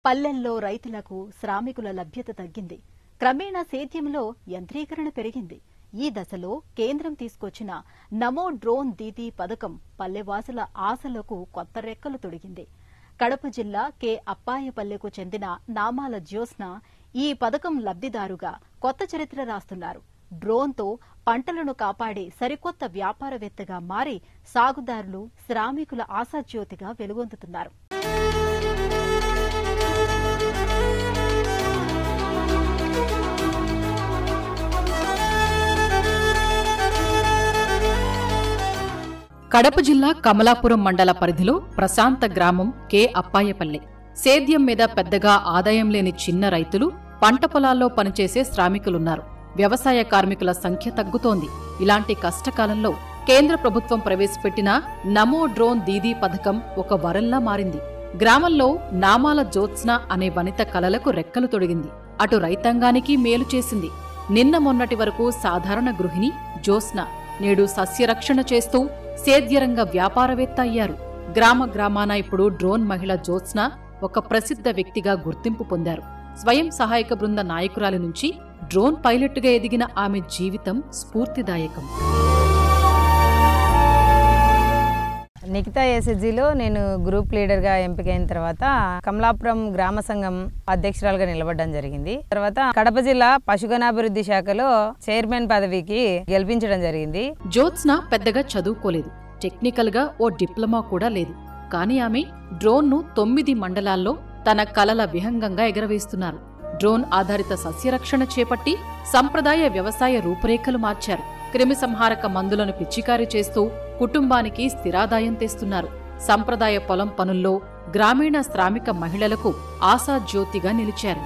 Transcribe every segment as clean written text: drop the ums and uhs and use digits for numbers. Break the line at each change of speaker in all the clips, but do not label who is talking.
పల్లెల్లో రైతులకు శ్రామికుల లభ్యత తగ్గింది. క్రమేణా సేద్యంలో యంత్రీకరణ పెరిగింది. ఈ దశలో కేంద్రం తీసుకొచ్చిన నమో డ్రోన్ దీదీ పథకం పల్లెవాసుల ఆశలకు కొత్త రెక్కలు తొడిగింది. కడప జిల్లా కె అప్పాయపల్లెకు చెందిన నామాల జ్యోత్స్న ఈ పథకం లబ్దిదారుగా కొత్త చరిత్ర రాస్తున్నారు. డ్రోన్తో పంటలను కాపాడే సరికొత్త వ్యాపారవేత్తగా మారి సాగుదారులు, శ్రామికుల ఆశాజ్యోతిగా వెలుగొందుతున్నారు.
కడప జిల్లా కమలాపురం మండల పరిధిలో ప్రశాంత గ్రామం కె అప్పాయపల్లె. సేద్యం మీద పెద్దగా ఆదాయం లేని చిన్న రైతులు, పంట పొలాల్లో పనిచేసే శ్రామికులున్నారు. వ్యవసాయ కార్మికుల సంఖ్య తగ్గుతోంది. ఇలాంటి కష్టకాలంలో కేంద్ర ప్రభుత్వం ప్రవేశపెట్టిన నమో డ్రోన్ దీదీ పథకం ఒక వరంలా మారింది. గ్రామంలో నామాల జ్యోత్స్న అనే వనిత కలలకు రెక్కలు తొడిగింది. అటు రైతాంగానికి మేలు చేసింది. నిన్న మొన్నటి వరకు సాధారణ గృహిణి జ్యోత్స్న నేడు సస్యరక్షణ చేస్తూ సేద్యరంగ వ్యాపారవేత్త అయ్యారు. గ్రామ గ్రామాన ఇప్పుడు డ్రోన్ మహిళ జ్యోత్స్న ఒక ప్రసిద్ధ వ్యక్తిగా గుర్తింపు పొందారు. స్వయం సహాయక బృంద నాయకురాలి నుంచి డ్రోన్ పైలట్గా ఎదిగిన ఆమె జీవితం స్ఫూర్తిదాయకం.
నిఖితా ఎస్ఎస్జీలో నేను గ్రూప్ లీడర్గా ఎంపికైన తర్వాత కమలాపురం గ్రామ సంఘం అధ్యక్షురాలుగా నిలబడడం జరిగింది. తర్వాత కడప జిల్లా పశుగణాభివృద్ధి శాఖలో చైర్మన్ పదవికి గెలిపించడం జరిగింది.
జ్యోత్స్న పెద్దగా చదువుకోలేదు. టెక్నికల్ గా ఓ డిప్లొమా కూడా లేదు. కానీ ఆమె డ్రోన్ను 9 మండలాల్లో తన కలల విహంగంగా ఎగరవేస్తున్నారు. డ్రోన్ ఆధారిత సస్యరక్షణ చేపట్టి సంప్రదాయ వ్యవసాయ రూపురేఖలు మార్చారు. క్రిమిసంహారక మందులను పిచికారీ చేస్తూ కుటుంబానికి స్థిరాదాయం తెస్తున్నారు. సంప్రదాయ పొలం పనుల్లో గ్రామీణ శ్రామిక మహిళలకు ఆశాజ్యోతిగా నిలిచారు.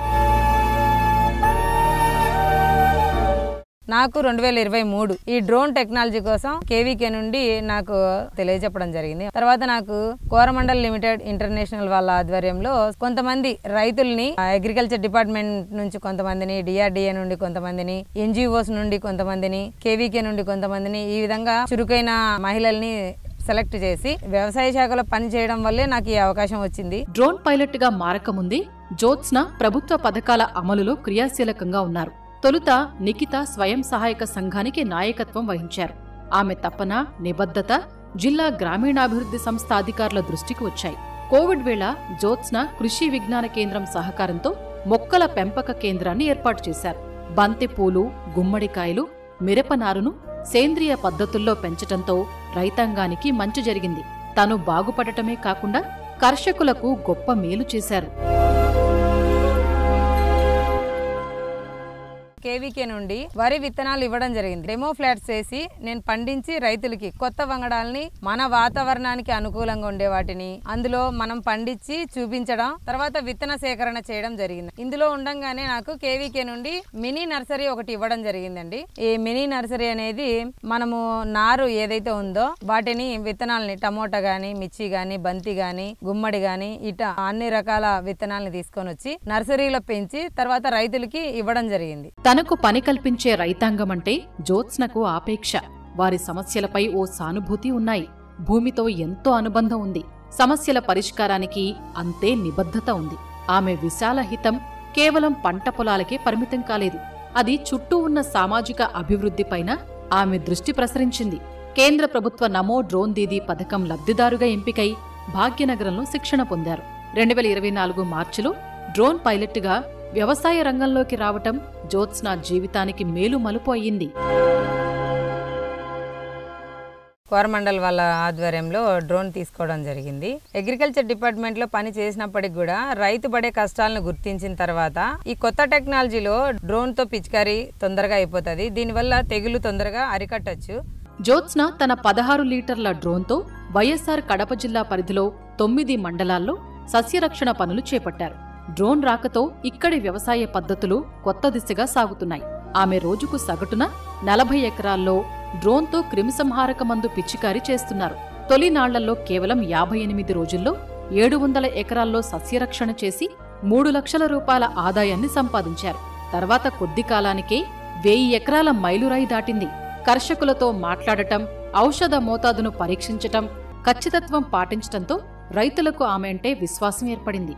నాకు 2023 ఈ డ్రోన్ టెక్నాలజీ కోసం కేవీకే నుండి నాకు తెలియజెప్పడం జరిగింది. తర్వాత నాకు కోరమండల్ లిమిటెడ్ ఇంటర్నేషనల్ వాళ్ళ ఆధ్వర్యంలో కొంతమంది రైతుల్ని అగ్రికల్చర్ డిపార్ట్మెంట్ నుంచి కొంతమందిని, డిఆర్డిఏ నుండి కొంతమందిని, ఎన్జిఓస్ నుండి కొంతమందిని, కేవీకే నుండి కొంతమందిని, ఈ విధంగా చురుకైన మహిళల్ని సెలెక్ట్ చేసి వ్యవసాయ శాఖలో పని చేయడం వల్లే నాకు ఈ అవకాశం వచ్చింది.
డ్రోన్ పైలట్ గా మారకముందే జ్యోత్స్న ప్రభుత్వ పథకాల అమలులో క్రియాశీలకంగా ఉన్నారు. తొలుత నిఖిత స్వయం సహాయక సంఘానికి నాయకత్వం వహించారు. ఆమె తపన, నిబద్ధత జిల్లా గ్రామీణాభివృద్ధి సంస్థ అధికారుల దృష్టికి వచ్చాయి. కోవిడ్ వేళ జ్యోత్స్న కృషి విజ్ఞాన కేంద్రం సహకారంతో మొక్కల పెంపక కేంద్రాన్ని ఏర్పాటు చేశారు. బంతిపూలు, గుమ్మడికాయలు, మిరపనారును సేంద్రియ పద్ధతుల్లో పెంచటంతో రైతాంగానికి మంచి జరిగింది. తను బాగుపడటమే కాకుండా కర్షకులకు గొప్ప మేలు చేశారు.
కేవీకే నుండి వరి విత్తనాలు ఇవ్వడం జరిగింది. డెమో ఫ్లాట్స్ వేసి నేను పండించి రైతులకి కొత్త వంగడాలని, మన వాతావరణానికి అనుకూలంగా ఉండే వాటిని అందులో మనం పండించి చూపించడం, తర్వాత విత్తన సేకరణ చేయడం జరిగింది. ఇందులో ఉండంగానే నాకు కేవీకే నుండి మినీ నర్సరీ ఒకటి ఇవ్వడం జరిగిందండి. ఈ మినీ నర్సరీ అనేది మనము నారు ఏదైతే ఉందో వాటిని, విత్తనాలని, టమోటా గాని, మిర్చి గాని, బంతి గాని, గుమ్మడి గాని, ఇట అన్ని రకాల విత్తనాలను తీసుకొని వచ్చి నర్సరీలో పెంచి తర్వాత రైతులకి ఇవ్వడం జరిగింది.
తనకు పని కల్పించే రైతాంగమంటే జ్యోత్స్నకు ఆపేక్ష. వారి సమస్యలపై ఓ సానుభూతి ఉన్నాయి. భూమితో ఎంతో అనుబంధం ఉంది. సమస్యల పరిష్కారానికి అంతే నిబద్ధత ఉంది. ఆమె విశాల హితం కేవలం పంట పొలాలకే పరిమితం కాలేదు. అది చుట్టూ ఉన్న సామాజిక అభివృద్ధిపైన ఆమె దృష్టి ప్రసరించింది. కేంద్ర ప్రభుత్వ నమో డ్రోన్ దీదీ పథకం లబ్ధిదారుగా ఎంపికై భాగ్యనగరంలో శిక్షణ పొందారు. 2024 మార్చిలో డ్రోన్ పైలట్గా వ్యవసాయ రంగంలోకి రావటం జ్యోత్స్న జీవితానికి మేలు మలుపు అయ్యింది.
కోరమండల్ వాళ్ళ ఆధ్వర్యంలో డ్రోన్ తీసుకోవడం జరిగింది. అగ్రికల్చర్ డిపార్ట్మెంట్ లో పని చేసినప్పటికి కూడా రైతు పడే కష్టాలను గుర్తించిన తర్వాత ఈ కొత్త టెక్నాలజీలో డ్రోన్ తో పిచికారీ తొందరగా అయిపోతుంది. దీనివల్ల తెగులు తొందరగా అరికట్టచ్చు.
జ్యోత్స్న తన 16 లీటర్ల డ్రోన్తో వైఎస్ఆర్ కడప జిల్లా పరిధిలో 9 మండలాల్లో సస్యరక్షణ పనులు చేపట్టారు. డ్రోన్ రాకతో ఇక్కడి వ్యవసాయ పద్ధతులు కొత్త దిశగా సాగుతున్నాయి. ఆమె రోజుకు సగటున 40 ఎకరాల్లో డ్రోన్తో క్రిమిసంహారక మందు పిచికారీ చేస్తున్నారు. తొలి నాళ్లలో కేవలం 58 రోజుల్లో 700 ఎకరాల్లో సస్యరక్షణ చేసి 3 లక్షల రూపాయల ఆదాయాన్ని సంపాదించారు. తర్వాత కొద్ది కాలానికే 1000 ఎకరాల మైలురాయి దాటింది. కర్షకులతో మాట్లాడటం, ఔషధ మోతాదును పరీక్షించటం, ఖచ్చితత్వం పాటించటంతో రైతులకు ఆమె అంటే విశ్వాసం ఏర్పడింది.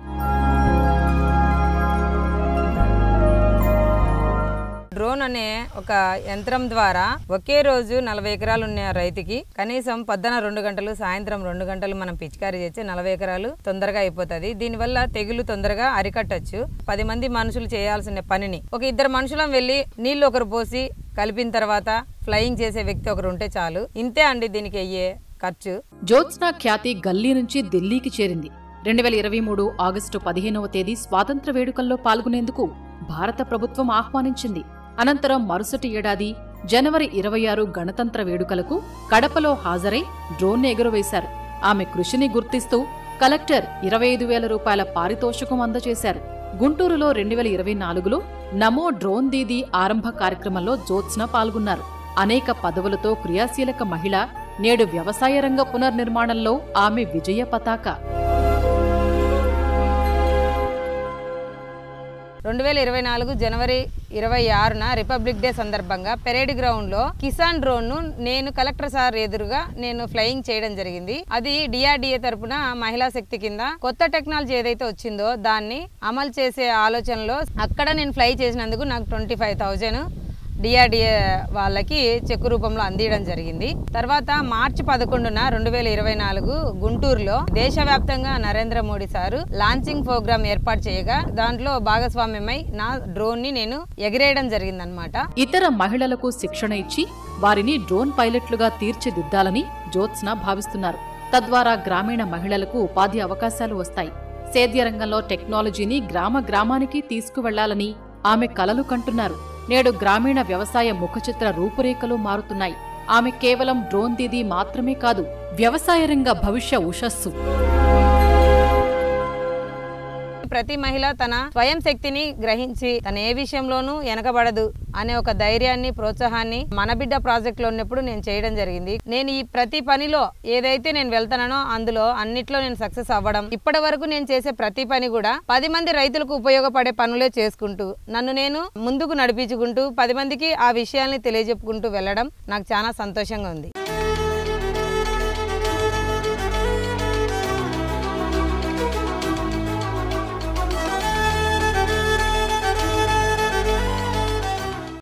డ్రోన్ అనే ఒక యంత్రం ద్వారా ఒకే రోజు 40 ఎకరాలు ఉన్న రైతుకి కనీసం పొద్దున 2 గంటలు సాయంత్రం 2 గంటలు మనం పిచికారీ చేస్తే 40 ఎకరాలు తొందరగా అయిపోతుంది. దీనివల్ల తెగులు తొందరగా అరికట్టచ్చు. 10 మంది మనుషులు చేయాల్సిన పనిని ఒక 2 మనుషులం వెళ్ళి నీళ్లు ఒకరు పోసి కలిపిన తర్వాత ఫ్లయింగ్ చేసే వ్యక్తి ఒకరు ఉంటే చాలు. ఇంతే అండి దీనికి అయ్యే ఖర్చు.
జ్యోత్స్న ఖ్యాతి గల్లీ నుంచి ఢిల్లీకి చేరింది. 2023 ఆగస్టు 15వ తేదీ స్వాతంత్ర వేడుకల్లో పాల్గొనేందుకు భారత ప్రభుత్వం ఆహ్వానించింది. అనంతరం మరుసటి ఏడాది జనవరి 26 గణతంత్ర వేడుకలకు కడపలో హాజరై డ్రోన్ ఎగురవేశారు. ఆమె కృషిని గుర్తిస్తూ కలెక్టర్ 25,000 రూపాయల పారితోషికం అందజేశారు. గుంటూరులో 2024లో నమో డ్రోన్ దీదీ ఆరంభ కార్యక్రమంలో జ్యోత్స్న పాల్గొన్నారు. అనేక పదవులతో క్రియాశీలక మహిళ. నేడు వ్యవసాయ రంగ పునర్నిర్మాణంలో ఆమె విజయ పతాక.
2024 జనవరి 26న రిపబ్లిక్ డే సందర్భంగా పెరేడ్ గ్రౌండ్ లో కిసాన్ డ్రోన్ ను నేను కలెక్టర్ సార్ ఎదురుగా నేను ఫ్లయింగ్ చేయడం జరిగింది. అది DRDA తరపున మహిళా శక్తి కింద కొత్త టెక్నాలజీ ఏదైతే వచ్చిందో దాన్ని అమలు చేసే ఆలోచనలో అక్కడ నేను ఫ్లై చేసినందుకు నాకు 25,000 DRDA వాళ్ళకి చెక్కు రూపంలో అందించడం జరిగింది. తర్వాత మార్చి 11న 2024 గుంటూరులో దేశవ్యాప్తంగా Narendra Modi sir launching programme ఏర్పాటు చేయగా దాంట్లో భాగస్వామ్యమై నా డ్రోన్ ని నేను ఎగిరేయడం జరిగిందనమాట.
ఇతర మహిళలకు శిక్షణ ఇచ్చి వారిని డ్రోన్ పైలట్లుగా తీర్చిదిద్దాలని జ్యోత్స్న భావిస్తున్నారు. తద్వారా గ్రామీణ మహిళలకు ఉపాధి అవకాశాలు వస్తాయి. సేద్య రంగంలో టెక్నాలజీని గ్రామానికి తీసుకువెళ్లాలని ఆమె కలలు కంటున్నారు. నేడు గ్రామీణ వ్యవసాయ ముఖచిత్ర రూపురేఖలు మారుతున్నాయి. ఆమె కేవలం డ్రోన్ దీదీ మాత్రమే కాదు, వ్యవసాయ రంగ భవిష్య ఉషస్సు.
ప్రతి మహిళ తన స్వయం శక్తిని గ్రహించి తన ఏ విషయంలోనూ వెనకబడదు అనే ఒక ధైర్యాన్ని, ప్రోత్సాహాన్ని మన బిడ్డ ప్రాజెక్ట్ లో ఉన్నప్పుడు నేను చేయడం జరిగింది. నేను ఈ ప్రతి పనిలో ఏదైతే నేను వెళ్తానో అందులో అన్నిట్లో నేను సక్సెస్ అవ్వడం. ఇప్పటి వరకు నేను చేసే ప్రతి పని కూడా 10 మంది రైతులకు ఉపయోగపడే పనులే చేసుకుంటూ నన్ను నేను ముందుకు నడిపించుకుంటూ 10 మందికి ఆ విషయాల్ని తెలియజెప్పుకుంటూ వెళ్ళడం నాకు చాలా సంతోషంగా ఉంది.